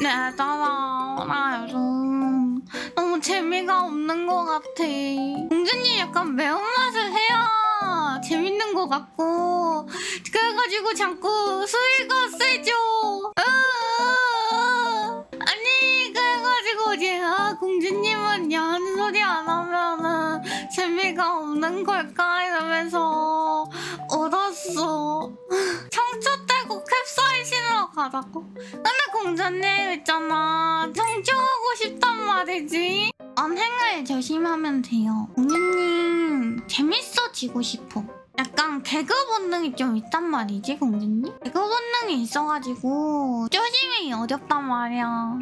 나 요즘 너무 재미가 없는 것 같아. 공주님 약간 매운맛을 해야 재밌는 것 같고, 그래가지고 자꾸 수위가 세죠. 아니 그래가지고 이제 공주님은 야한 소리 안 하면은 재미가 없는 걸까 이러면서 울었어. 청초 떼고 캡사이신으로 가자고. 근데 공주님 있잖아, 청초하고 싶단 말이지. 언행을 조심하면 돼요. 공주님 재밌어지고 싶어. 약간 개그 본능이 좀 있단 말이지, 공주님? 개그 본능이 있어가지고 조심이 어렵단 말이야.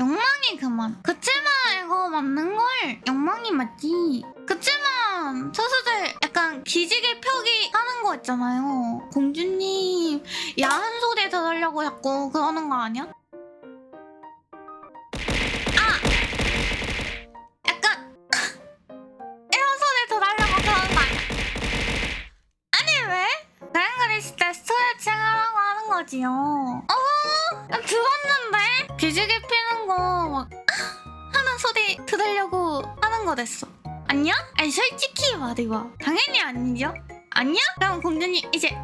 욕망이 그만. 그치만 이거 맞는걸. 욕망이 맞지. 그치만 소수들 약간 기지개 펴기 하는 거 있잖아요. 공주님 야한 소리 들으려고 자꾸 그러는 거 아니야? 약간 이런 소리 들으려고 그러는 거 아니야? 아니 왜? 그냥 그랬을 때 스트레칭 하라고 하는 거지요. 들었는데? 기지개 피는 거 막 하는 소리 들으려고 하는 거랬어. 아니야? 아니 솔직히 말해봐. 당연히 아니죠? 아니야? 그럼 공주님 이제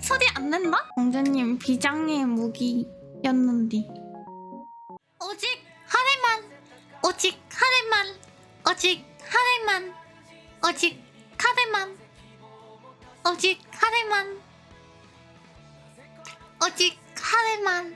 소리 안 낸다? 공주님 비장의 무기였는데. 오직 하늘만, 오직 하늘만, 오직 하늘만, 오직 하늘만, 오직 하늘만, 오직 하늘만.